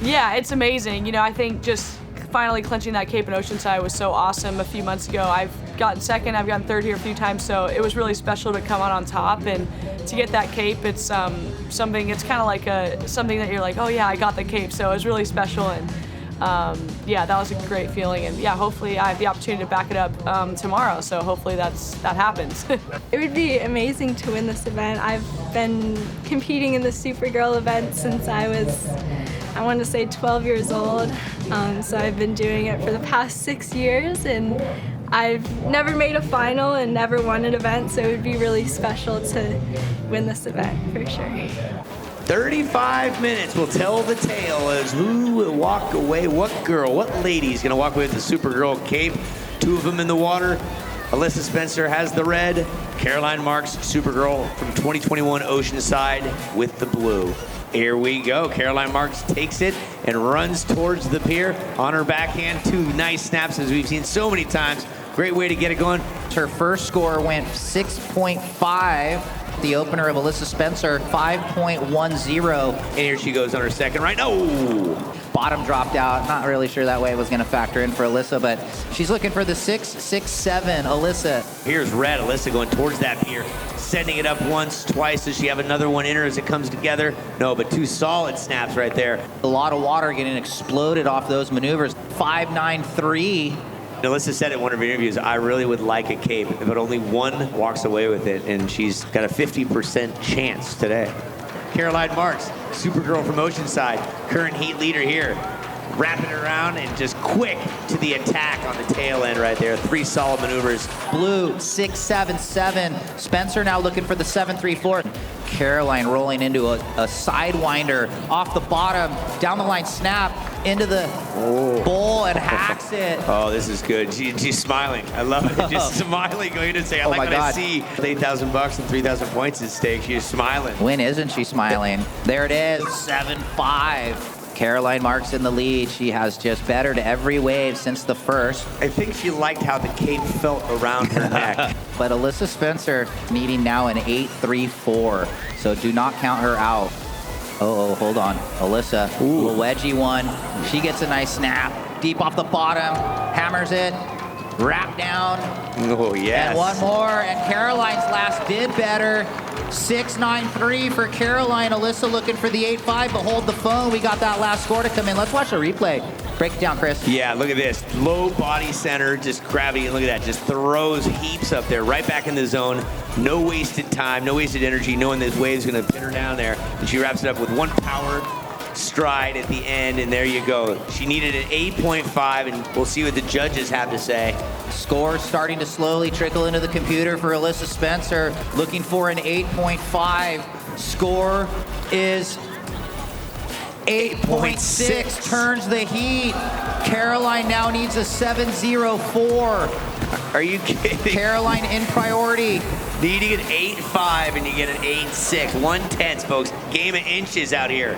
W: Yeah, it's amazing. You know, I think just finally clinching that cape in Oceanside was so awesome a few months ago. I've gotten second, I've gotten third here a few times, so it was really special to come out on top and to get that cape. It's something, it's kind of like something that you're like, oh yeah, I got the cape, so it was really special. And yeah, that was a great feeling, and yeah, hopefully I have the opportunity to back it up tomorrow, so hopefully that happens.
I: It would be amazing to win this event. I've been competing in the Supergirl event since I was, I want to say 12 years old, so I've been doing it for the past 6 years, and I've never made a final and never won an event, so it would be really special to win this event for sure.
F: 35 minutes will tell the tale as who will walk away, what girl, what lady is going to walk away with the Supergirl cape. 2 of them in the water. Alyssa Spencer has the red. Caroline Marks, Supergirl from 2021 Oceanside with the blue. Here we go. Caroline Marks takes it and runs towards the pier on her backhand. 2 nice snaps as we've seen so many times. Great way to get it going.
G: Her first score went 6.5. The opener of Alyssa Spencer, 5.10.
F: And here she goes on her second right. No!
G: Bottom dropped out. Not really sure that way it was going to factor in for Alyssa, but she's looking for the 6.67. Alyssa.
F: Here's red. Alyssa going towards that pier, sending it up once, twice. Does she have another one in her as it comes together? No, but 2 solid snaps right there.
G: A lot of water getting exploded off those maneuvers. 5.93.
F: Alyssa said in one of her interviews, I really would like a cape, but only one walks away with it, and she's got a 50% chance today. Caroline Marks, Supergirl from Oceanside, current heat leader here. Wrapping around and just quick to the attack on the tail end right there. 3 solid maneuvers.
G: Blue, 6.77. Spencer now looking for the 7.34. Caroline rolling into a sidewinder off the bottom, down the line snap, into the bowl and hacks it.
F: Oh, this is good. She's smiling. I love it. Just smiling, going to say, I like when I see $8,000 and 3,000 points at stake. She's smiling.
G: When isn't she smiling? There it is, 7.5. Caroline Marks in the lead. She has just bettered every wave since the first.
F: I think she liked how the cape felt around her neck.
G: But Alyssa Spencer needing now an 8.34, so do not count her out. Oh, hold on. Alyssa, little wedgie one. She gets a nice snap. Deep off the bottom, hammers it, wrap down.
F: Oh, yes.
G: And one more, and Caroline's last did better. 6.93 for Caroline. Alyssa looking for the 8.5, but hold the phone. We got that last score to come in. Let's watch the replay. Break it down, Chris.
F: Yeah, look at this. Low body center, just gravity, and look at that. Just throws heaps up there, right back in the zone. No wasted time, no wasted energy, knowing this wave's gonna pin her down there. And she wraps it up with one power stride at the end, and there you go. She needed an 8.5, and we'll see what the judges have to say.
G: Score starting to slowly trickle into the computer for Alyssa Spencer, looking for an 8.5. Score is 8.6, turns the heat. Caroline now needs a 7.04.
F: Are you kidding?
G: Caroline in priority.
F: Needing an 8.5 and you get an 8.6. 1/10, folks. Game of inches out here.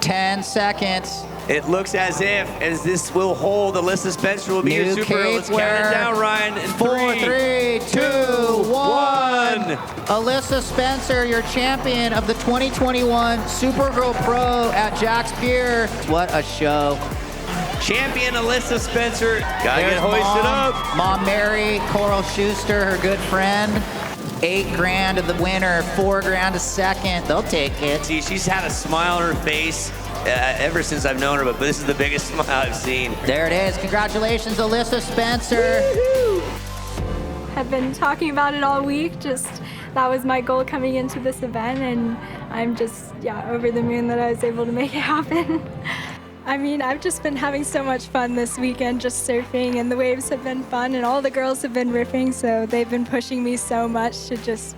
G: 10 seconds.
F: It looks as this will hold, Alyssa Spencer will be your Supergirl. Let's count it down, Ryan. In
G: 4, 3, 2, 1.
F: 1.
G: Alyssa Spencer, your champion of the 2021 Supergirl Pro at Jack's Pier. What a show.
F: Champion Alyssa Spencer. Gotta get hoisted up.
G: Mom Mary, Coral Schuster, her good friend. $8,000 to the winner, $4,000 to second. They'll take it.
F: See, she's had a smile on her face ever since I've known her, but this is the biggest smile I've seen.
G: There it is. Congratulations, Alyssa Spencer.
I: I've been talking about it all week. That was my goal coming into this event, and I'm just, over the moon that I was able to make it happen. I mean, I've just been having so much fun this weekend just surfing, and the waves have been fun, and all the girls have been ripping, so they've been pushing me so much to just,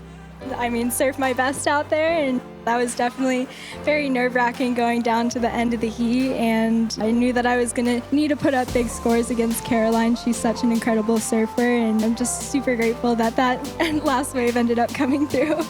I: surf my best out there. And that was definitely very nerve-wracking going down to the end of the heat, and I knew that I was going to need to put up big scores against Caroline. She's such an incredible surfer, and I'm just super grateful that last wave ended up coming through.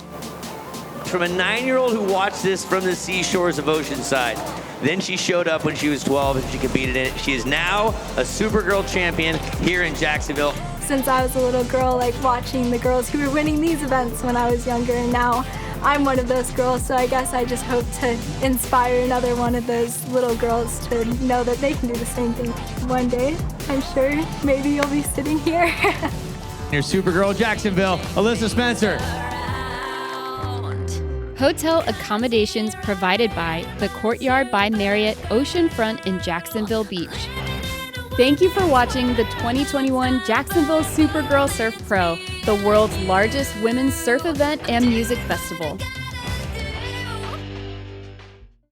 F: From a 9-year-old who watched this from the seashores of Oceanside, then she showed up when she was 12 and she competed in it. She is now a Supergirl champion here in Jacksonville.
I: Since I was a little girl, watching the girls who were winning these events when I was younger, and now I'm one of those girls, so I guess I just hope to inspire another one of those little girls to know that they can do the same thing one day. I'm sure maybe you'll be sitting here.
C: Your Supergirl Jacksonville, Alyssa Spencer.
A: Hotel accommodations provided by the Courtyard by Marriott Oceanfront in Jacksonville Beach. Thank you for watching the 2021 Jacksonville Supergirl Surf Pro, the world's largest women's surf event and music festival.